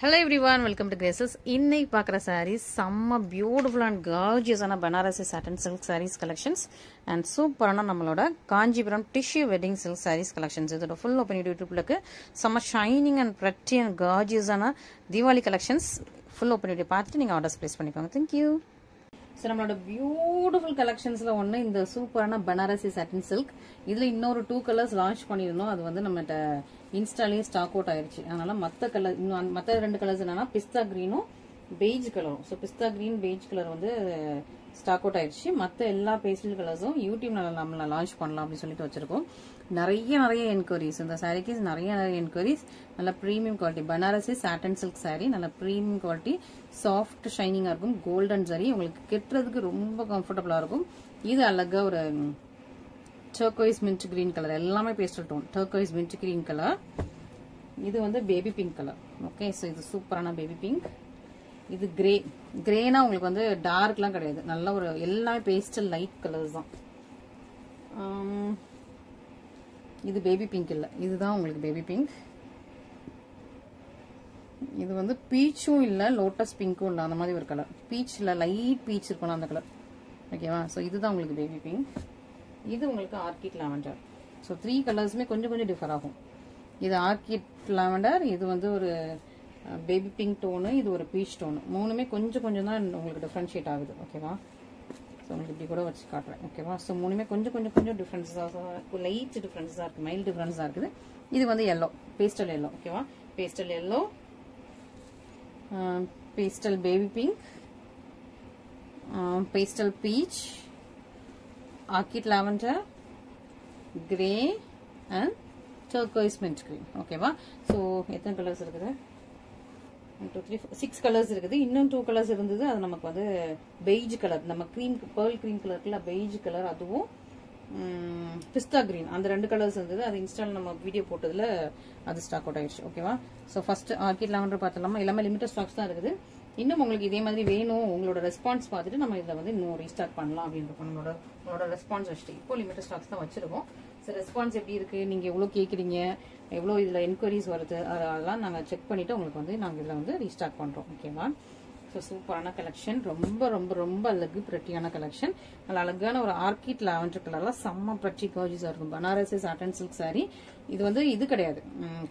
Hello everyone, welcome to Graces. இன்னைக்கு பார்க்குற sarees செம்ம பியூட்டிஃபுல் அண்ட் கார்ஜியஸான Banarasi satin silk sarees collections and சூப்பரான நம்மளோட Kanchipuram tissue wedding silk sarees collections. இதோட ஃபுல் ஓப்பன் யூடியூப்லுக்கு செம்ம ஷைனிங் அண்ட் ப்ரெட்டி அண்ட் கார்ஜியஸான Deepavali collections full open YouTube பார்த்துட்டு நீங்கள் ஆர்டர்ஸ் ப்ளேஸ் பண்ணிக்கோங்க. தேங்க்யூ. ஸோ நம்மளோட பியூட்டிஃபுல் கலெக்ஷன்ஸில் ஒன்று இந்த சூப்பரான பனாரசி சாட்டின் சில்க். இதில் இன்னொரு 2 கலர்ஸ் லான்ச் பண்ணியிருந்தோம். அது வந்து நம்மகிட்ட இன்ஸ்டாலேயே ஸ்டாக் அவுட் ஆயிடுச்சு. அதனால மற்ற கலர் இன்னும் மற்ற 2 கலர்ஸ் என்னன்னா பிஸ்தா கிரீனும் பெய்ஜ் கலரும். ஸோ பிஸ்தா கிரீன் பெய்ஜ் கலர் வந்து ஸ்டாக் அவுட் ஆயிடுச்சு. மற்ற எல்லா பேஸ்டல் கலர்ஸும் யூடியூப்ல நம்மள லான்ச் பண்ணலாம் அப்படின்னு சொல்லிட்டு வச்சிருக்கோம். நிறைய என்கொயரிஸ் இந்த சாரிக்கு நிறைய என்கொயரிஸ். நல்ல premium quality Banarasi satin silk sari, நல்ல ப்ரீமியம் குவாலிட்டி, சாஃப்ட் ஷைனிங்கா இருக்கும். கோல்டன் சாரி உங்களுக்கு கெட்டுறதுக்கு ரொம்ப கம்ஃபர்டபுளா இருக்கும். இது அழகா ஒரு டர்கோயிஸ் மின்ட் கிரீன் கலர், எல்லாமே pastel tone. Turquoise mint green colour. இது வந்து baby pink colour. Okay, so இது சூப்பரான பேபி பிங்க். இது கிரேனா உங்களுக்கு வந்து டார்க்லாம் கிடையாது, நல்ல ஒரு எல்லாமே பேஸ்டல் லைட் கலர்ஸ் தான். இது பேபி பிங்க் இல்லை, இதுதான் உங்களுக்கு பேபி பிங்க். இது வந்து பீச்சும் இல்லை, லோட்டஸ் பிங்க்கும் இல்லை, அந்த மாதிரி ஒரு கலர். பீச்சில் லைட் பீச் இருக்கணும் அந்த கலர். ஓகேவா? ஸோ இதுதான் உங்களுக்கு பேபி பிங்க். இது உங்களுக்கு ஆர்கிட் லாவெண்டர். ஸோ 3 கலர்ஸுமே கொஞ்சம் டிஃபர் ஆகும். இது ஆர்கிட் லாவெண்டர், இது வந்து ஒரு பேபி பிங்க் டோனு, இது ஒரு பீச் டோனு. மூணுமே கொஞ்சம் தான் உங்களுக்கு டிஃப்ரென்ஷியேட் ஆகுது. ஓகேவா? ஸோ உங்களுக்கு இப்படி கூட வச்சு காட்டுறேன். ஓகேவா? ஸோ மூணுமே கொஞ்சம் டிஃப்ரென்ஸாக, லைட் டிஃப்ரென்ஸாக இருக்குது, மைல்டு டிஃப்ரென்ஸாக இருக்குது. இது வந்து எல்லோ, பேஸ்டல் எல்லோ. ஓகேவா? Pastel yellow, pastel baby pink, pastel peach, orchid lavender, grey and turquoise mint green. ஓகேவா? ஸோ எத்தனை கலர்ஸ் இருக்குது? 1 2 3 4 6 கலர்ஸ் இருக்குது. இன்னும் 2 கலர்ஸ் இருந்தது. அது நமக்கு வந்து பெய்ஜ் கலர், நம்ம கிரீம் பேர்ல் கிரீம் கலர்ல பெய்ஜ் கலர், அதுவும் பிஸ்தா கிரீன், அந்த 2 கலர்ஸ் இருந்தது. அது இன்ஸ்டால் நம்ம வீடியோ போட்டதுல அது ஸ்டாக் அவுட் ஆயிடுச்சு. ஓகேவா? ஸோ ஃபர்ஸ்ட் ஆர்கிட் லாவெண்டர் பார்த்துலாமா? எல்லாமே லிமிட்டட் ஸ்டாக்ஸ் தான் இருக்குது. இன்னும் உங்களுக்கு இதே மாதிரி வேணும், உங்களோட ரெஸ்பான்ஸ் பார்த்துட்டு நம்ம இதில் வந்து இன்னும் ரீஸ்டார்ட் பண்ணலாம் அப்படின்னு இருக்கோம். உங்களோட ரெஸ்பான்ஸ் வச்சுட்டு இப்போ லிமிட்டட் ஸ்டாக்ஸ் தான் வச்சிருக்கோம். ஸோ ரெஸ்பான்ஸ் எப்படி இருக்கு, நீங்க எவ்வளோ கேட்குறீங்க, எவ்வளோ இதில் என்கொயரிஸ் வருது, அதெல்லாம் நாங்கள் செக் பண்ணிட்டு உங்களுக்கு வந்து நாங்கள் இதில் வந்து ரீஸ்டார்ட் பண்ணுறோம். ஓகேவா? ஸோ சூப்பரான கலெக்ஷன், ரொம்ப அழகு ப்ரெட்டியான கலெக்ஷன். நல்ல அழகான ஒரு ஆர்கிட் லாவெண்டர் கலர்லாம் செம்ம ப்ரெட்டி கார்ஜிஸாக இருக்கும். Banarasi satin silk sari. இது வந்து இது கிடையாது,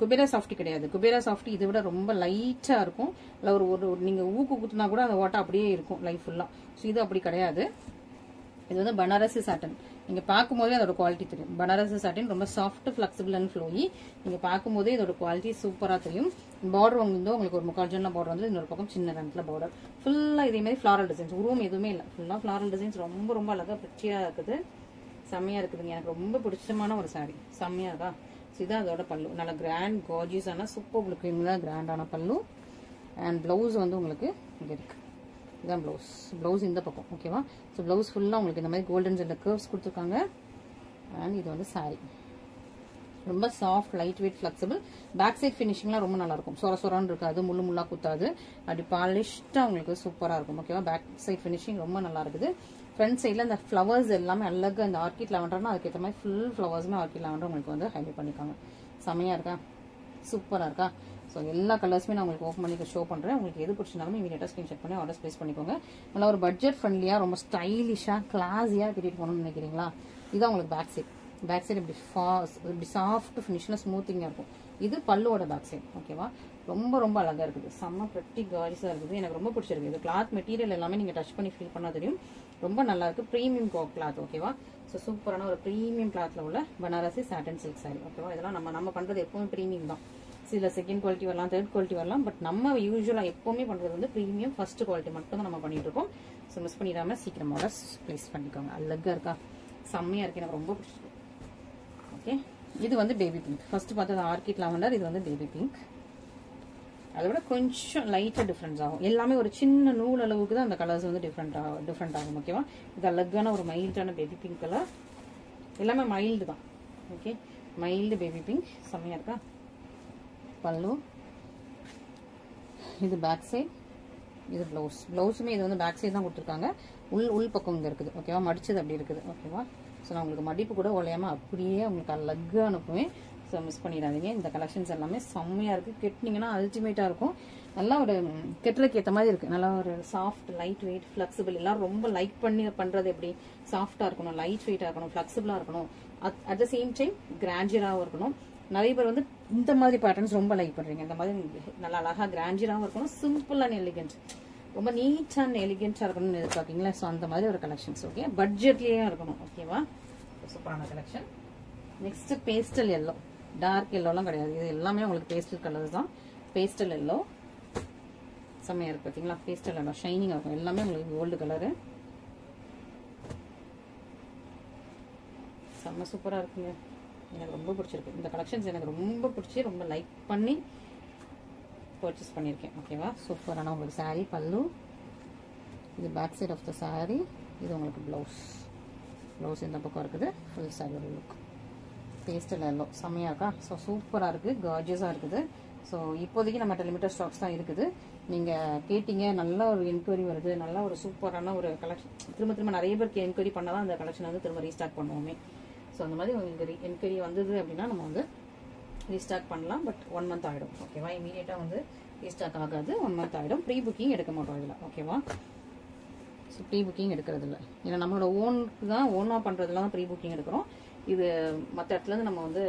குபேரா சாஃப்டி கிடையாது. குபேரா சாஃப்டி இதை விட ரொம்ப லைட்டாக இருக்கும். இல்லை ஒரு நீங்கள் ஊக்கு குத்துனா கூட அந்த ஓட்டை அப்படியே இருக்கும் லைஃப் ஃபுல்லாக. ஸோ இது அப்படி கிடையாது. இது வந்து பனாரசி சாட்டன். நீங்க பார்க்கும்போதே அதோட குவாலிட்டி தெரியும். பனாரசி சாட்டின் ரொம்ப சாஃப்ட், ஃபிளெக்சிபிள் அண்ட் ஃப்ளோயி. நீங்க பார்க்கும்போதே இதோட குவாலிட்டி சூப்பரா தெரியும். பார்டர் வந்து உங்களுக்கு ஒரு முக்கால் ஜன்ன பார்டர் வந்து இன்னொரு பக்கம் சின்ன ரன்ல பார்டர். ஃபுல்லா இதே மாதிரி ஃபிளாரல் டிசைன்ஸ், உருவம் எதுவுமே இல்லை, ஃபுல்லா ஃபிளாரல் டிசைன்ஸ். ரொம்ப அழகா பிரிச்சியா இருக்குது, செம்மையா இருக்குதுங்க. எனக்கு ரொம்ப பிடிச்சமான ஒரு சாரி, செம்மையா இருக்கா? இதுதான் அதோட பல்லு. நல்ல கிராண்ட் கார்ஜியஸான சூப்பர் லுக்கிங் கிராண்டான பல்லு. அண்ட் பிளவுஸ் வந்து உங்களுக்கு இங்க இருக்கு. இதான் பிளவுஸ் இந்த பக்கம். ஓகேவா? ஸோ பிளவுஸ் ஃபுல்லாக உங்களுக்கு இந்த மாதிரி கோல்டன் ஜெல்ல கர்வ்ஸ் கொடுத்துருக்காங்க. அண்ட் இது வந்து சாரி ரொம்ப soft, light weight, flexible. Back side ஃபினிஷிங்லாம் ரொம்ப நல்லா இருக்கும். சொரன்னு இருக்காது, முள்ளா குத்தாது, அப்படி பாலிஷ்டா உங்களுக்கு சூப்பராக இருக்கும். ஓகேவா? பேக் சைட் ஃபினிஷிங் ரொம்ப நல்லா இருக்குது. ஃப்ரண்ட் சைடில் இந்த ஃப்ளவர்ஸ் எல்லாமே அழகாக, இந்த ஆர்கிட் லாவெண்டர்னா அதுக்கேற்ற மாதிரி ஃபுல் ஃப்ளவர்ஸுமே ஆர்கிட் லாவெண்டர் உங்களுக்கு வந்து ஹைலைட் பண்ணிருக்காங்க. செமையா இருக்கா? சூப்பராக இருக்கா? ஸோ எல்லா கலர்ஸுமே நான் உங்களுக்கு ஓப்பன் பண்ணி ஷோ பண்ணுறேன். உங்களுக்கு எது பிடிச்சிருந்தாலும் இமீடியட்டாக ஸ்க்ரீன்ஷாட் பண்ணி ஆர்டர்ஸ் ப்ளேஸ் பண்ணிக்கோங்க. நல்லா ஒரு பட்ஜெட் ஃப்ரெண்ட்லியாக, ரொம்ப ஸ்டைலிஷாக, கிளாஸியாக கட்டிட்டு போகணும்னு நினைக்கிறீங்களா? இதுதான் உங்களுக்கு பேக் சைடு இப்படி சாஃப்ட் ஃபினிஷில் ஸ்மூத்திங்காக இருக்கும். இது பல்லுவோட பேக் சைடு. ஓகேவா? ரொம்ப அழகாக இருக்குது, செம்ம ப்ரெட்டி கார்ஜிஸாக இருக்குது. எனக்கு ரொம்ப பிடிச்சிருக்கு. இது கிளாத் மெட்டீரியல் எல்லாமே நீங்கள் டச் பண்ணி ஃபீல் பண்ணா தெரியும். ரொம்ப நல்லா இருக்கு. Premium cloth. ஓகேவா? ஸோ சூப்பரான ஒரு ப்ரீமியம் கிளாத்ல உள்ள பனாரசி சாட்டன் சில்க் சாரி. ஓகேவா? இதெல்லாம் நம்ம பண்றது எப்பவுமே ப்ரீமியம் தான். சில செகண்ட் குவாலிட்டி வரலாம், தேர்ட் குவாலிட்டி வரலாம், பட் நம்ம யூஸ்வலா எப்பவுமே பண்றது வந்து ப்ரீமியம் ஃபர்ஸ்ட் குவாலிட்டி மட்டும் தான் நம்ம பண்ணிட்டு இருக்கோம். ஸோ மிஸ் பண்ணிடாம சீக்கிரம் ஆர்டர்ஸ் ப்ளேஸ் பண்ணிக்கோங்க. அழகா இருக்கா? செம்மையா இருக்கு, எனக்கு ரொம்ப பிடிச்சிருக்கு. ஓகே, இது வந்து பேபி பிங்க். ஃபர்ஸ்ட் பார்த்தது ஆர்கிட் லாவெண்டர், இது வந்து பேபி பிங்க். அதை விட கொஞ்சம் லைட்டா டிஃபரன்ஸ் ஆகும். எல்லாமே ஒரு சின்ன நூல் அளவுக்கு தான் அந்த கலர்ஸ் வந்து டிஃப்ரெண்ட் ஆகும். ஓகேவா? இது அழகான ஒரு மைல்டான பேபி பிங்க் கலர். எல்லாமே மைல்டு தான். ஓகே, மைல்டு பேபி பிங்க், செம்மையா இருக்கா? பல்லு, இது பேக் சைட், இது பிளவுஸுமே இது வந்து பேக் சைடு தான் கொடுத்துருக்காங்க. உள் பக்கம் இங்க இருக்குது. ஓகேவா? மடிச்சது அப்படி இருக்குது. ஓகேவா? ஸோ நான் உங்களுக்கு மடிப்பு கூட ஒலையாம அப்படியே உங்களுக்கு அழகா அனுப்புவேன். ஸோ மிஸ் பண்ணிடாதீங்க. இந்த கலெக்ஷன்ஸ் எல்லாமே செம்மையாக இருக்குது. கெட்டினீங்கன்னா அல்டிமேட்டாக இருக்கும். நல்லா ஒரு கெட்டலுக்கு ஏற்ற மாதிரி இருக்குது. நல்லா ஒரு சாஃப்ட், லைட் வெயிட், ஃப்ளெக்சிபிள். எல்லாம் ரொம்ப லைக் பண்ணி பண்ணுறது எப்படி சாஃப்டாக இருக்கணும், லைட் வெயிட்டாக இருக்கணும், ஃப்ளெக்சிபிளாக இருக்கணும், அட் த சேம் டைம் கிராண்டியராகவும் இருக்கணும். நிறைய பேர் வந்து இந்த மாதிரி பேட்டர்ன்ஸ் ரொம்ப லைக் பண்ணுறீங்க. இந்த மாதிரி நல்லா அழகாக கிராண்டியராகவும் இருக்கணும், சிம்பிள் அண்ட் எலிகென்ட், ரொம்ப நீட் அண்ட் எலிகென்ட்டாக இருக்கணும்னு எதிர்பார்க்கீங்களா? ஸோ அந்த மாதிரி ஒரு கலெக்ஷன்ஸ். ஓகே, பட்ஜெட்லேயே இருக்கணும். ஓகேவா? சூப்பரான collection. Next pastel yellow. Dark எல்லோலாம் கிடையாது, இது எல்லாமே உங்களுக்கு பேஸ்டல் கலர்ஸ் தான். பேஸ்டல் எல்லோ செம்மையாக இருக்குது பார்த்தீங்களா? பேஸ்டல் எல்லோ ஷைனிங்காக இருக்கும். எல்லாமே உங்களுக்கு கோல்டு கலரு, செம்ம சூப்பராக இருக்குங்க. எனக்கு ரொம்ப பிடிச்சிருக்கு இந்த கலெக்ஷன்ஸ். எனக்கு ரொம்ப பிடிச்சி ரொம்ப லைக் பண்ணி பர்ச்சேஸ் பண்ணியிருக்கேன். ஓகேவா? சூப்பரான உங்களுக்கு சாரீ பல்லு, இது back side of the sari, இது உங்களுக்கு ப்ளவுஸ். ப்ளவுஸ் இந்த பக்கம் இருக்குது. Full sari look pastel yellow செம்மையாக இருக்கா? ஸோ சூப்பராக இருக்குது, கார்ஜியஸாக இருக்குது. ஸோ இப்போதைக்கு நம்மகிட்ட லிமிட்டட் ஸ்டாக்ஸ் தான் இருக்குது. நீங்கள் கேட்டீங்க, நல்ல ஒரு என்கொயரி வருது, நல்ல ஒரு சூப்பரான ஒரு கலெக்ஷன். திரும்ப நிறைய பேருக்கு என்கொயரி பண்ணால் தான் அந்த கலெக்ஷன் வந்து திரும்ப ரீஸ்டாக் பண்ணுவோமே. ஸோ அந்த மாதிரி உங்களுக்கு என்கொயரி வந்தது அப்படின்னா நம்ம வந்து ரீஸ்டாக் பண்ணலாம். பட் 1 month ஆகிடும். ஓகேவா? இமீடியட்டாக வந்து ரீஸ்டாக் ஆகாது, 1 month ஆகிடும். ப்ரீ புக்கிங் எடுக்க மாட்டோம் இதில். ஓகேவா? ஸோ ப்ரீ புக்கிங் எடுக்கிறது இல்லை. ஏன்னா நம்மளோட ஓனுக்கு தான், ஓனாக பண்ணுறதுல தான் ப்ரீ புக்கிங் எடுக்கிறோம். இது மற்ற இடத்துலேருந்து நம்ம வந்து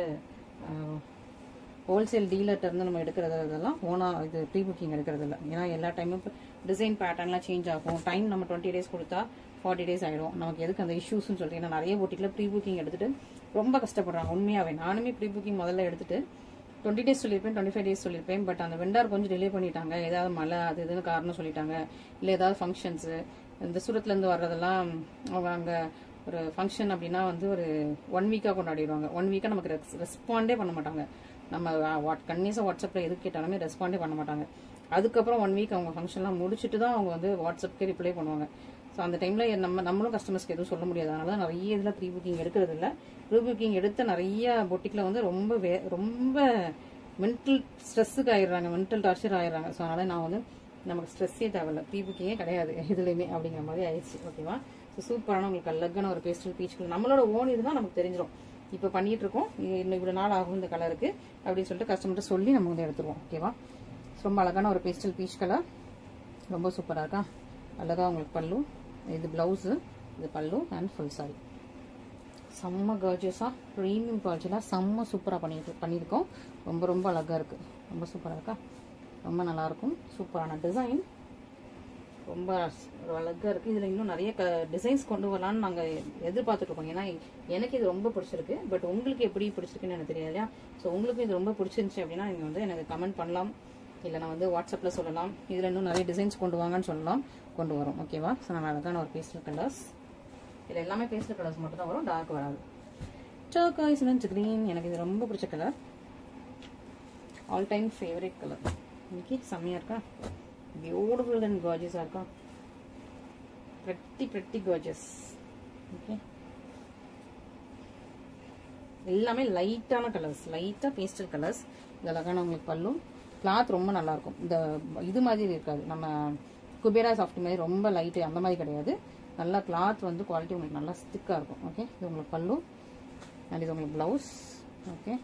ஹோல்சேல் டீலர்ட்டேருந்து நம்ம எடுக்கிறது இதெல்லாம் ஓனாக இது ப்ரீ புக்கிங் எடுக்கிறது இல்லை. ஏன்னா எல்லா டைமும் டிசைன் பேட்டர்ன்லாம் சேஞ்ச் ஆகும். டைம் நம்ம 20 days கொடுத்தா 40 days ஆகிடும். நமக்கு எதுக்கு அந்த இஷ்யூஸ்ன்னு சொல்லிட்டு, ஏன்னா நிறைய போட்டிக்கில் ப்ரீ புக்கிங் எடுத்துகிட்டு ரொம்ப கஷ்டப்படுறாங்க. உண்மையாகவே நானுமே ப்ரீ புக்கிங் முதல்ல எடுத்துகிட்டு 20 days சொல்லியிருப்பேன், 25 days சொல்லியிருப்பேன். பட் அந்த வெண்டார் கொஞ்சம் டிலே பண்ணிட்டாங்க. ஏதாவது மழை அது இதுன்னு காரணம் சொல்லிட்டாங்க. இல்லை ஏதாவது ஃபங்க்ஷன்ஸு, இந்த சூரத்துலேருந்து வர்றதெல்லாம் அவங்க அங்கே ஒரு ஃபங்க்ஷன் அப்படின்னா வந்து ஒரு 1 week கொண்டாடிடுவாங்க. 1 week நமக்கு ரெஸ்பாண்டே பண்ண மாட்டாங்க. நம்ம கன்னியூஸாக வாட்ஸ்அப்பில் எது கேட்டாலுமே ரெஸ்பாண்டே பண்ண மாட்டாங்க. அதுக்கப்புறம் 1 week அவங்க ஃபங்க்ஷன்லாம் முடிச்சுட்டு தான் அவங்க வந்து வாட்ஸ்அப்கே ரிப்ளை பண்ணுவாங்க. ஸோ அந்த டைமில் நம்மளும் கஸ்டமர்ஸ்க்கு எதுவும் சொல்ல முடியாது. அதனால தான் நிறைய இதில் ப்ரீ புக்கிங் எடுக்கிறது இல்லை. ப்ரீ புக்கிங் எடுத்த நிறைய பொட்டிக்கில் வந்து ரொம்ப மென்டல் ஸ்ட்ரெஸ்ஸுக்கு ஆயிடுறாங்க, மென்டல் டார்ச்சர் ஆயிடுறாங்க. ஸோ அதனால் நான் வந்து நமக்கு ஸ்ட்ரெஸ்ஸே தேவையில்லை, ப்ரீ புக்கிங்கே கிடையாது எதுலையுமே அப்படிங்கிற மாதிரி ஆயிடுச்சு. ஓகேவா? ஸோ சூப்பரான உங்களுக்கு அழகான ஒரு பேஸ்டல் பீச் கலர். நம்மளோட ஓன் இதுதான் நமக்கு தெரிஞ்சிடும். இப்போ பண்ணிட்டு இருக்கோம், இன்னும் இவ்வளோ நாள் ஆகும் இந்த கலருக்கு அப்படின்னு சொல்லிட்டு கஸ்டமர்கிட்ட சொல்லி நம்ம வந்து எடுத்துருவோம். ஓகேவா? ரொம்ப அழகான ஒரு பேஸ்டல் பீச் கலர், ரொம்ப சூப்பராக இருக்கா? அழகாக உங்களுக்கு பல்லு, இது ப்ளவுஸு, இது பல்லு அண்ட் ஃபுல் சாரி. செம்ம கார்ஜியஸாக ப்ரீமியம் குவாலிட்டியில் செம்ம சூப்பராக பண்ணியிருக்கோம். ரொம்ப அழகாக இருக்குது, ரொம்ப சூப்பராக இருக்கா? ரொம்ப நல்லாயிருக்கும். சூப்பரான டிசைன், ரொம்ப அழகாக இருக்குது. இதில் இன்னும் நிறைய டிசைன்ஸ் கொண்டு வரலான்னு நாங்கள் எதிர்பார்த்துட்ருக்கோம். ஏன்னா எனக்கு இது ரொம்ப பிடிச்சிருக்கு. பட் உங்களுக்கு எப்படி பிடிச்சிருக்குன்னு எனக்கு தெரியாது இல்லையா? ஸோ உங்களுக்கு இது ரொம்ப பிடிச்சிருந்துச்சி அப்படின்னா நீங்கள் வந்து எனக்கு கமெண்ட் பண்ணலாம், இல்லை நான் வந்து வாட்ஸ்அப்பில் சொல்லலாம். இதில் இன்னும் நிறைய டிசைன்ஸ் கொண்டு வாங்கன்னு சொல்லலாம், கொண்டு வரும். ஓகேவா? ஸோ நான் அழகான ஒரு பேஸ்டல் கலர்ஸ், இதில் எல்லாமே பேஸ்டல் கலர்ஸ் மட்டும் தான் வரும், டார்க் வராது. டர்காய்ஸ் அண்ட் கிரீன் எனக்கு இது ரொம்ப பிடிச்ச colour, all time favourite colour. இன்னைக்கு செம்மையாக இருக்கா? பியூட்டிஃபுல் அண்ட் கார்ஜியஸாக இருக்கா? pretty gorgeous. ஓகே, எல்லாமே லைட்டான கலர்ஸ், லைட்டாக பேஸ்டல் கலர்ஸ். இது அழகான உங்களுக்கு பல்லு. கிளாத் ரொம்ப நல்லாயிருக்கும். இந்த இது மாதிரி இருக்காது, நம்ம குபேரா சாஃப்ட் மாதிரி ரொம்ப லைட்டு அந்த மாதிரி கிடையாது. நல்லா கிளாத் வந்து குவாலிட்டி உங்களுக்கு நல்லா ஸ்டிக்காக இருக்கும். ஓகே, இது உங்களுக்கு பல்லு அண்ட் இது உங்களுக்கு ப்ளவுஸ். ஓகே,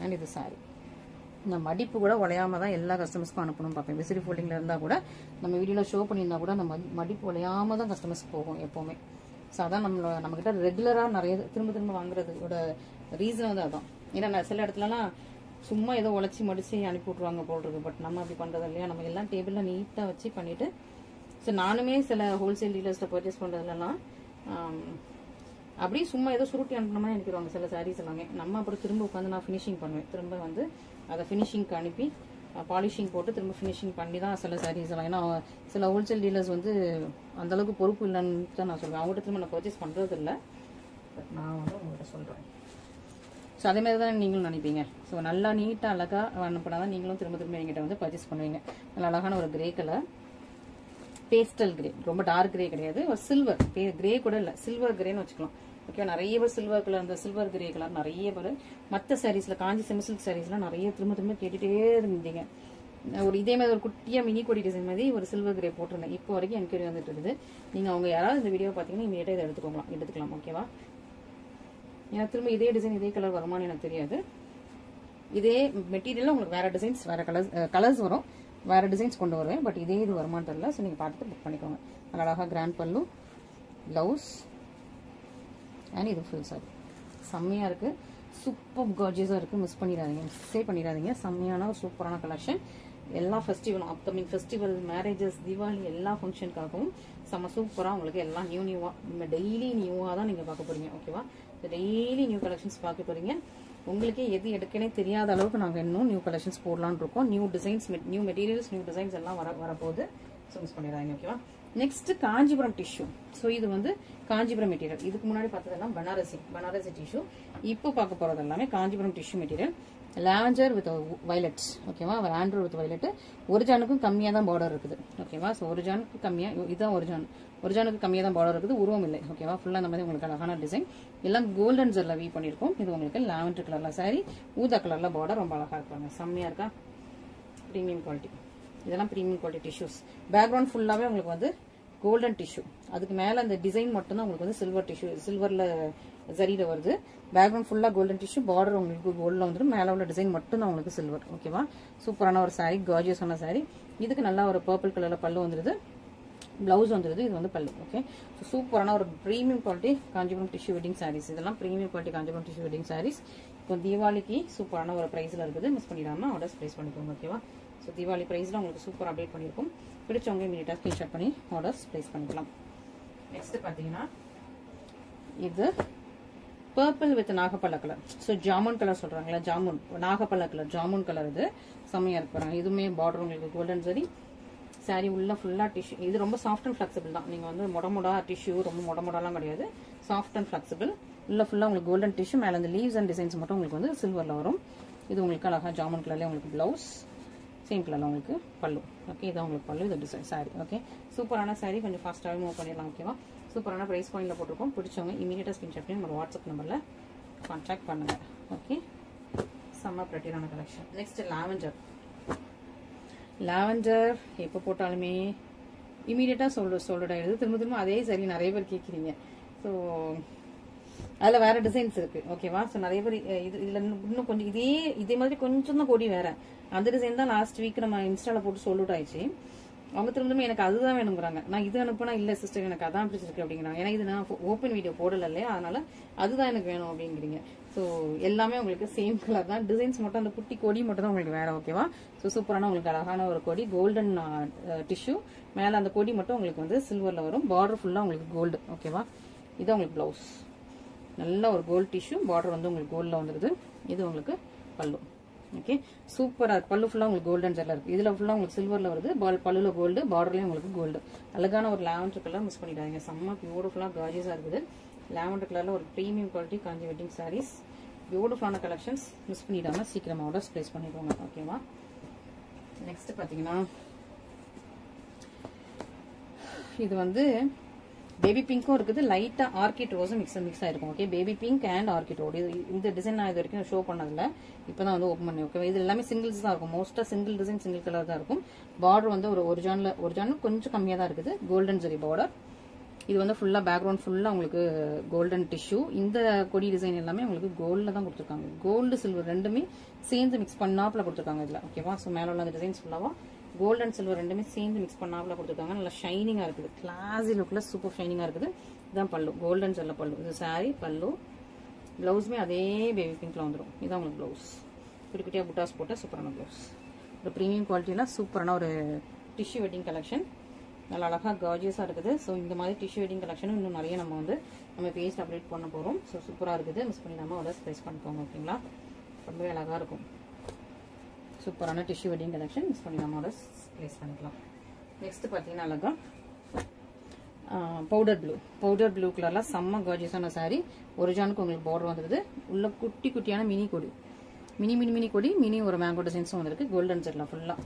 அண்ட் இது சாரி. இந்த மடிப்பு கூட உடையாம தான் எல்லா கஸ்டமர்ஸ்க்கும் அனுப்பணும் பார்ப்பேன். விசிறி ஃபோல்டிங்கில் இருந்தால் கூட நம்ம வீடியோவில் ஷோ பண்ணியிருந்தா கூட அந்த மடிப்பு உடையாம தான் கஸ்டமர்ஸ்க்கு போகும் எப்போவுமே. ஸோ அதான் நம்மக்கிட்ட ரெகுலராக நிறைய திரும்ப வாங்குறதோட ரீசன் வந்து அதான். ஏன்னா சில இடத்துலலாம் சும்மா ஏதோ உழைச்சி மடிச்சு அனுப்பி விட்ருவாங்க போல் இருக்கு. பட் நம்ம அப்படி பண்ணுறது இல்லையா? நம்ம எல்லாம் டேபிளில் நீட்டாக வச்சு பண்ணிவிட்டு, ஸோ நானுமே சில ஹோல்சேல் டீலர்ஸில் பர்ச்சேஸ் பண்ணுறதுலாம் அப்படியே சும்மா ஏதோ சுருட்டி அனுப்பின மாதிரி அனுப்பிடுவாங்க சில சாரீஸ் எல்லாமே. நம்ம அப்புறம் திரும்ப உட்காந்து நான் ஃபினிஷிங் பண்ணுவேன். திரும்ப வந்து அதை ஃபினிஷிங்க்கு அனுப்பி பாலிஷிங் போட்டு திரும்ப ஃபினிஷிங் பண்ணி தான் சில சாரீஸ் எல்லாம். ஏன்னா சில ஹோல்சேல் டீலர்ஸ் வந்து அந்தளவுக்கு பொறுப்பு இல்லைன்னு தான் நான் சொல்லுவேன். அவங்ககிட்ட திரும்ப நான் பர்ச்சேஸ் பண்ணுறது இல்லை. பட் நான் வந்து உங்கள்கிட்ட சொல்கிறேன். ஸோ அதேமாதிரி தான் நீங்களும் நினைப்பீங்க. ஸோ நல்லா நீட்டாக அழகாக அனுப்பினா தான் நீங்களும் திரும்ப எங்கிட்ட வந்து பர்ச்சேஸ் பண்ணுவீங்க. நல்லா அழகான ஒரு கிரே கலர், பேஸ்டல் கிரே, ரொம்ப டார்க் கிரே கிடையாது, ஒரு சில்வர் கிரே கூட இல்லை, சில்வர் கிரேன்னு வச்சுக்கலாம். ஓகே, நிறைய பேர் சில்வர் கலர், அந்த சில்வர் கிரே கலர் நிறைய பேர் மற்ற சாரீஸில், காஞ்சி செமிசில்க் சாரீஸ்லாம் நிறைய திரும்ப கேட்டுகிட்டே இருந்தீங்க. ஒரு இதே மாதிரி ஒரு குட்டியாக மினி கொடி டிசைன் மாதிரி ஒரு சில்வர் கிரே போட்டிருந்தேன். இப்போ வரைக்கும் என்கொயரி வந்துட்டு இருக்குது. நீங்கள் அவங்க யாராவது இந்த வீடியோ பார்த்தீங்கன்னா இமீடியட்டாக இதை எடுத்துக்கலாம். ஓகேவா? ஏன்னா திரும்ப இதே டிசைன் இதே கலர் வருமானு எனக்கு தெரியாது. இதே மெட்டீரியல் உங்களுக்கு வேற டிசைன்ஸ் வேற கலர்ஸ் வரும், வேற டிசைன்ஸ் கொண்டு வருவேன். பட் இதே இது வருமானு தெரியல. ஸோ நீங்கள் பார்த்துட்டு புக் பண்ணிக்கோங்க. அழகாக கிராண்ட் பல்லு, பிளவுஸ் அண்ட் இது ஃபுல் சாரி. செம்மையாக இருக்குது, சூப்பர் கார்ஜியஸாக இருக்குது. மிஸ்ஸே பண்ணிடாதீங்க. செம்மையான ஒரு சூப்பரான கலெக்ஷன். எல்லா ஃபெஸ்டிவலும், அப்கமிங் ஃபெஸ்டிவல், மேரேஜஸ், தீபாவளி எல்லா ஃபங்க்ஷனுக்காகவும் செம்ம சூப்பராக உங்களுக்கு எல்லாம் நியூவாக டெய்லி நியூவாக தான் நீங்கள் பார்க்க போகிறீங்க. ஓகேவா? டெய்லி நியூ கலெக்ஷன்ஸ் பார்க்க போகிறீங்க. உங்களுக்கே எது எடுக்கனே தெரியாத அளவுக்கு நாங்கள் இன்னும் நியூ கலெக்ஷன்ஸ் போடலான்னு இருக்கோம். New designs, new materials, new designs எல்லாம் வரப்போகுது. ஸோ மிஸ் பண்ணிடாதீங்க. ஓகேவா? Next Kanchipuram tissue. ஸோ இது வந்து காஞ்சிபுரம் மெட்டீரியல். இதுக்கு முன்னாடி பார்த்ததெல்லாம் பனாரசி டிஷ்யூ. இப்போ பார்க்க போகிறது எல்லாமே Kanchipuram tissue material. Lavender with violet. ஓகேவா? Lavender with violet. ஒரு ஜானுக்கும் கம்மியாக தான் பார்டர் இருக்குது. ஓகேவா? ஸோ ஒரு ஜானுக்கு கம்மியாக, இதுதான் ஒரு ஜானுக்கு கம்மியாக தான் பார்டர் இருக்குது, உருவம் இல்லை. ஓகேவா? ஃபுல்லாக அந்த மாதிரி உங்களுக்கு அழகான டிசைன். எல்லாம் கோல்டன் ஜெல்ல வீ பண்ணியிருக்கோம். இது உங்களுக்கு லாவெண்டர் கலரில் சாரி, ஊதா கலரில் பார்டர். ரொம்ப அழகாக இருப்பாங்க, செம்மையாக இருக்கா? Premium quality. இதெல்லாம் ப்ரீமியம் குவாலிட்டி டிஷ்யூஸ். பேக்ரவுண்ட் ஃபுல்லாகவே உங்களுக்கு வந்து கோல்டன் டிஷ்யூ. அதுக்கு மேலே அந்த டிசைன் மட்டும்தான் உங்களுக்கு வந்து சில்வர் டிஷ்யூ, சில்வரில் ஜரியில் வருது. பேக்ரவுண்ட் ஃபுல்லாக கோல்டன் டிஷ்யூ, பார்டர் உங்களுக்கு கோல்டில் வந்துடும். மேலே உள்ள டிசைன் மட்டும் தான் உங்களுக்கு சில்வர். ஓகேவா? சூப்பரான ஒரு சாரீ, கார்ஜியஸான சாரீ. இதுக்கு நல்லா ஒரு பர்பிள் கலரில் பல்லு வந்துடுது, பிளவுஸ் வந்துடுது. இது வந்து பல்லு. ஓகே, ஸோ சூப்பரான ஒரு premium quality Kanchipuram tissue wedding sarees. இதெல்லாம் premium quality Kanchipuram tissue wedding sarees. இப்போ தீபாவளிக்கு சூப்பரான ஒரு ப்ரைஸில் இருக்குது. மிஸ் பண்ணிடாமல் ஆர்டர்ஸ் ப்ளேஸ் பண்ணிக்கோங்க. ஓகேவா? ஸோ தீபாவளி ப்ரைஸில் உங்களுக்கு சூப்பர் அப்டேட் பண்ணியிருக்கும். பிடிச்சவங்க இமீடியட்டாக ஸ்க்ரீன்ஷாட் பண்ணி ஆர்டர்ஸ் ப்ளேஸ் பண்ணிக்கலாம். நெக்ஸ்ட் பார்த்தீங்கன்னா இது பர்பிள் வித் நாகப்பழ கலர். ஸோ ஜாமுன் கலர் சொல்கிறாங்களா, ஜாமுன் நாகப்பழ கலர், ஜாமுன் கலர். இது செம்மையாக இருப்பாங்க. இதுவுமே பார்டர் உங்களுக்கு கோல்டன் சரி. சாரி உள்ள ஃபுல்லாக டிஷ்யூ. இது ரொம்ப சாஃப்ட் அண்ட் ஃப்ளெக்சிபிள் தான். நீங்கள் வந்து மொடமொடா டிஷ்யூ, ரொம்ப மொடமொடாலாம் கிடையாது. Soft and flexible. உள்ள ஃபுல்லாக உங்களுக்கு கோல்டன் டிஷ்யூ. மேலே அந்த லீவ்ஸ் அண்ட் டிசைன்ஸ் மட்டும் உங்களுக்கு வந்து சில்வரில் வரும். இது உங்களுக்கு அழகாக ஜாமுன் கலர்லேயே உங்களுக்கு பிளவுஸ், சேம் கலரில் உங்களுக்கு பல்லு. ஓகே, இதான் உங்களுக்கு பல்லு. இது டிசைன் சாரி. ஓகே, சூப்பரான சாரி. கொஞ்சம் ஃபாஸ்ட்டாகவே மூவ் பண்ணிடலாம். ஓகேவா? சூப்பரான ப்ரைஸ் பாயிண்டில் போட்டிருக்கோம். பிடிச்சவங்க இமீடியட்டாக ஸ்க்ரீன்ஷாட் பண்ணி நம்ம வாட்ஸ்அப் நம்பரில் கான்டாக்ட் பண்ணுங்கள். ஓகே, செம்ம ப்ரெட்டியான கலெக்ஷன். நெக்ஸ்ட் லாவெண்டர் எப்போ போட்டாலுமே இமீடியட்டாக சொல்லிட் ஆகிடுது. திரும்ப அதே சரி நிறைய பேர் கேட்குறீங்க. ஸோ அதில் வேற டிசைன்ஸ் இருக்கு. ஓகேவா? ஸோ நிறைய பேர் இதில் இன்னும் கொஞ்சம் இதே மாதிரி கொஞ்சம் தான் கொடி வேற. அந்த டிசைன் தான் லாஸ்ட் வீக் நம்ம இன்ஸ்டால போட்டு சொல்லிட் ஆயிடுச்சு. அவங்க திரும்ப எனக்கு அதுதான் வேணுங்கிறாங்க. நான் இது அனுப்புனா இல்லை சிஸ்டர் எனக்கு அதான் பிடிச்சிருக்கு அப்படிங்கிறாங்க. ஏன்னா இது நான் ஓப்பன் வீடியோ போடல இல்லையா, அதனால அதுதான் எனக்கு வேணும் அப்படிங்கிறீங்க. ஸோ எல்லாமே உங்களுக்கு சேம் கலர் தான். டிசைன்ஸ் மட்டும் அந்த குட்டி கொடி மட்டும் தான் உங்களுக்கு வேற. ஓகேவா? ஸோ சூப்பரான உங்களுக்கு அழகான ஒரு கொடி, கோல்டன் டிஷ்யூ. மேலே அந்த கொடி மட்டும் உங்களுக்கு வந்து சில்வரில் வரும். பார்டர் ஃபுல்லாக உங்களுக்கு கோல்டு. ஓகேவா? இது உங்களுக்கு பிளவுஸ். நல்ல ஒரு கோல்டு டிஷ்யூ, பார்டர் வந்து உங்களுக்கு கோல்டில் வந்துடுது. இது உங்களுக்கு பல்லு. ஓகே, சூப்பராக பல்லு ஃபுல்லாக உங்களுக்கு கோல்டன் ஜெல்ல இருக்குது. இதில் ஃபுல்லாக உங்களுக்கு சில்வரில் வருது. பல்லுல கோல்டு, பார்டர்லேயும் உங்களுக்கு கோல்டு. அழகான ஒரு லாவெண்டர் கலர். மிஸ் பண்ணிடாதீங்க. செம்ம பியூட்டிஃபுல்லாக கார்ஜியஸாக இருக்குது. லாவெண்டர் கலரில் ஒரு ப்ரீமியம் குவாலிட்டி காஞ்சி வெட்டிங் சாரீஸ். பியூட்டிஃபுல்லான கலெக்ஷன்ஸ். மிஸ் பண்ணிடாமல் சீக்கிரமாக ஆர்டர்ஸ் ப்ளேஸ் பண்ணிக்கோங்க. ஓகேவா? நெக்ஸ்ட் பார்த்தீங்கன்னா இது வந்து பேபி பிங்க்கும் இருக்குது, லைட்டா ஆர்கிட் ரோஸும் மிக்ஸ் ஆயிருக்கும். Okay, baby pink and orchid road. இந்த டிசைன் நான் இது வரைக்கும் ஷோ பண்ணதில்ல, இப்பதான் வந்து ஓப்பன் பண்ணி. ஓகே, இது எல்லாமே சிங்கிள்ஸ் தான் இருக்கும். மோஸ்டா சிங்கிள் டிசைன், சிங்கிள் கலர் தான் இருக்கும். பார்டர் வந்து ஒரு ஜான் கொஞ்சம் கம்மியா தான் இருக்குது. கோல்டன் ஜெரி பார்டர். இது வந்து ஃபுல்லா பேக்ரவுண்ட் ஃபுல்லா உங்களுக்கு கோல்டன் டிஷ்யூ. இந்த கொடி டிசைன் எல்லாமே உங்களுக்கு கோல்ட்ல தான் கொடுத்துருக்காங்க. கோல்டு சில்வர் ரெண்டுமே சேர்ந்து மிக்ஸ் பண்ணாப்புல கொடுத்துருக்காங்க இதுல. ஓகேவா? ஸோ மேல உள்ள அந்த டிசைன்ஸ் ஃபுல்லாவா கோல்ட் அண்ட் சில்வர் ரெண்டுமே சேர்ந்து மிக்ஸ் பண்ணாப்புல கொடுத்துருக்காங்க. நல்லா ஷைனிங்கா இருக்குது. கிளாஸி லுக்ல சூப்பர் ஷைனிங்கா இருக்குது. இதுதான் பல்லு, கோல்டன் செல்ல பல்லு. இது சாரி பல்லு. பிளவுஸ்மே அதே பேபி பிங்க்ல வந்துடும். இதான் உங்களுக்கு பிளவுஸ். குட்டி குட்டியா புட்டாஸ் போட்ட சூப்பரான பிளவுஸ். ஒரு ப்ரீமியம் குவாலிட்டியில சூப்பரான ஒரு டிஷ்யூ வெட்டிங் கலெக்ஷன். நல்லா அழகா கார்ஜியஸா இருக்குது. ஸோ இந்த மாதிரி டிஷ்யூ வெட்டிங் கலெக்ஷனும் இன்னும் நிறைய நம்ம பேஜ் அப்டேட் பண்ண போறோம். ஸோ சூப்பரா இருக்குது. மிஸ் பண்ணிடாம ஆர்டர்ஸ் ப்ளேஸ் பண்ணிக்கோங்க. ஓகேங்களா? ரொம்பவே அழகா இருக்கும். சூப்பரான டிஷ்யூ வெட்டிங் கலெக்ஷன். மிஸ் பண்ணிடாம ஆர்டர்ஸ் ப்ளேஸ் பண்ணிக்கலாம். நெக்ஸ்ட் பார்த்தீங்கன்னா அழகா பவுடர் ப்ளூ கலர்ல செம்ம கார்ஜியஸான சாரி. ஒரு ஜானுக்கு உங்களுக்கு பார்டர் வந்துருது. உள்ள குட்டி குட்டியான மினி கொடி, மினி கொடி, மினி ஒரு மேங்கோ டிசைன்ஸும் வந்திருக்கு. கோல்டன் செட்ல ஃபுல்லா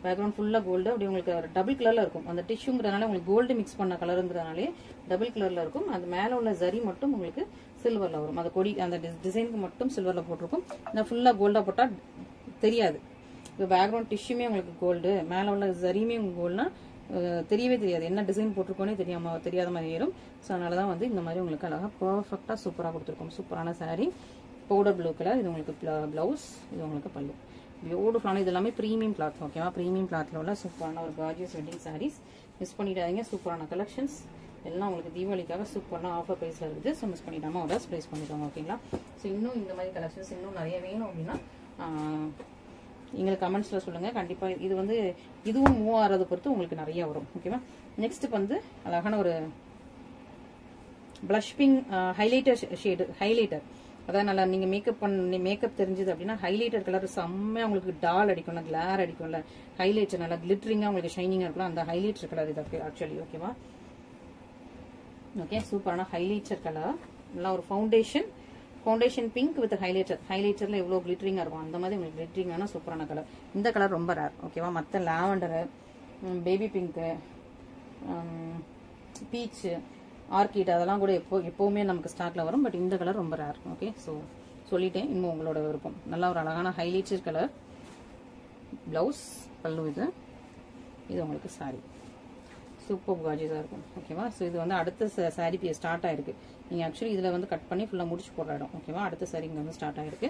பேக்ரவுண்ட் ஃபுல்லா கோல்டு. அப்படி உங்களுக்கு டபுள் கலர்ல இருக்கும். அந்த டிஷ்யூங்கிறதுனால உங்களுக்கு கோல்டு மிக்ஸ் பண்ண கலருங்கிறதுனாலே டபுள் கலர்ல இருக்கும். அது மேல உள்ள ஜரி மட்டும் உங்களுக்கு சில்வர்ல வரும். அந்த கொடி அந்த டிசைனுக்கு மட்டும் சில்வர்ல போட்டிருக்கும். இந்த ஃபுல்லா கோல்டா போட்டா தெரியாது. இப்போ பேக்ரவுண்ட் டிஷ்யூமே உங்களுக்கு கோல்டு, மேலே உள்ள ஜரியுமே உங்களுக்கு கோல்டுனா தெரியவே தெரியாது. என்ன டிசைன் போட்டிருக்கோனே தெரியாத மாதிரி ஏறும். ஸோ அதனால தான் வந்து இந்த மாதிரி உங்களுக்கு அழகாக பர்ஃபெக்டாக சூப்பராக கொடுத்துருக்கோம். சூப்பரான சாரீ. Powder blue colour. இது உங்களுக்கு ப்ளவுஸ், இது உங்களுக்கு பல்லு. பியூட்டிஃபுல்லான இது எல்லாமே ப்ரீமியம் கிளாத். ஓகேவா, ப்ரீமியம் கிளாத்ல உள்ள சூப்பரான ஒரு கார்ஜியஸ் வெட்டிங் சாரீஸ். மிஸ் பண்ணிடாதீங்க. சூப்பரான கலெக்ஷன்ஸ் எல்லாம் உங்களுக்கு தீபாவளிக்காக சூப்பரான ஆஃபர் ப்ரைஸில் இருக்குது. ஸோ மிஸ் பண்ணிடாமல் ஆர்டர்ஸ் ப்ரைஸ் பண்ணிக்கோங்க. ஓகேங்களா. ஸோ இன்னும் இந்த மாதிரி கலெக்ஷன்ஸ் இன்னும் நிறைய வேணும் அப்படின்னா எங்களுக்கு கமெண்ட்ஸில் சொல்லுங்கள். கண்டிப்பாக இது வந்து இதுவும் மூவ் ஆகிறத பொறுத்து உங்களுக்கு நிறைய வரும். ஓகேவா. நெக்ஸ்ட் வந்து அழகான ஒரு blush pink highlighter shade. Highlighter அதான் நல்லா நீங்கள் மேக்கப் தெரிஞ்சது அப்படின்னா ஹைலைட்டர் கலர் செம்மையாக உங்களுக்கு டால் அடிக்கும்ல, கிளார் அடிக்கும்ல, ஹைலைட்டர் நல்லா கிளிட்டரிங்காக உங்களுக்கு ஷைனிங்காக இருக்கலாம். அந்த ஹைலைட்டர் கலர் இது ஆக்சுவலி. ஓகேவா. ஓகே, சூப்பரான ஹைலைட்டர் கலர். நல்லா ஒரு ஃபவுண்டேஷன் பிங்க் வித் ஹைலைட்டர்ல எவ்வளோ கிளிட்டரிங்காக இருக்கும் அந்த மாதிரி உங்களுக்கு கிளிட்டரிங்கான சூப்பரான கலர். இந்த கலர் ரொம்ப ரேர். ஓகேவா. மற்ற lavender, baby pink, beach, orchid அதெல்லாம் கூட எப்போவுமே நமக்கு ஸ்டாக்ல வரும். பட் இந்த கலர் ரொம்ப ரேர். ஓகே, ஸோ சொல்லிட்டேன். இன்னும் உங்களோட விருப்பம். நல்லா ஒரு அழகான ஹைலைட்டர் கலர். ப்ளவுஸ், பல்லு, இது உங்களுக்கு சாரி. சூப்பர் கார்ஜியஸாக இருக்கும். ஓகேவா. ஸோ இது வந்து அடுத்த சாரி ஸ்டார்ட் ஆயிருக்கு. நீங்கள் ஆக்சுவலி இதில் வந்து கட் பண்ணி ஃபுல்லாக முடிச்சு போடுற இடம். ஓகேவா. அடுத்த சாரி இங்கே வந்து ஸ்டார்ட் ஆயிருக்கு.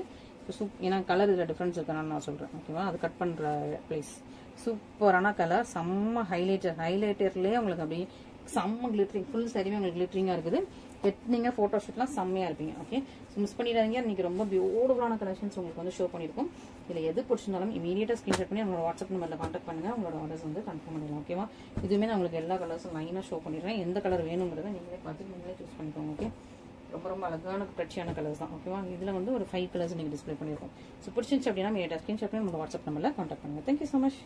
ஸோ ஏன்னா கலர் இதில் டிஃப்ரென்ஸ் இருக்கனால நான் சொல்கிறேன். ஓகேவா. அது கட் பண்ணுற பிளேஸ். சூப்பரான கலர், செம்ம ஹைலைட்டர்லேயே உங்களுக்கு அப்படியே செம்ம கிளிட்டரிங். ஃபுல் சாரியுமே உங்களுக்கு கிளிட்டரிங்காக இருக்குது. நீங்கள் ஃபோட்டோ ஷூட்லாம் செம்மையாக இருப்பீங்க. ஓகே, ஸோ மிஸ் பண்ணிடாதீங்க. இன்னைக்கு ரொம்ப பியூட்டிஃபுல்லான கலெக்ஷன்ஸ் உங்களுக்கு வந்து ஷோ பண்ணியிருக்கோம். இதில் எது பிடிச்சிருந்தாலும் இமீடியட்டாக ஸ்க்ரீன்ஷாட் பண்ணி உங்களோட வாட்ஸ்அப் நம்பரில் கான்டாக்ட் பண்ணுங்கள். உங்களோட ஆர்டர்ஸ் வந்து கன்ஃபார்ம் பண்ணிடலாம். ஓகேவா. இதுவுமே நான் உங்களுக்கு எல்லா கலர்ஸும் லைனாக ஷோ பண்ணிடுறேன். எந்த கலர் வேணுங்கிறத நீங்களே பார்த்து நீங்களே சூஸ் பண்ணிக்கோங்க. ஓகே, ரொம்ப அழகான பிரச்சியான கலர்ஸ் தான். ஓகேவா. இதில் வந்து ஒரு 5 கலர்ஸ் நீங்கள் டிஸ்பிளே பண்ணியிருக்கோம். ஸோ பிடிச்சிருந்துச்சு அப்படின்னா இமீடியட்டாக ஸ்க்ரீன்ஷாட் பண்ணி உங்களோட வாட்ஸ்அப் நம்பரில் கான்டாக்ட் பண்ணுங்கள். Thank you so much.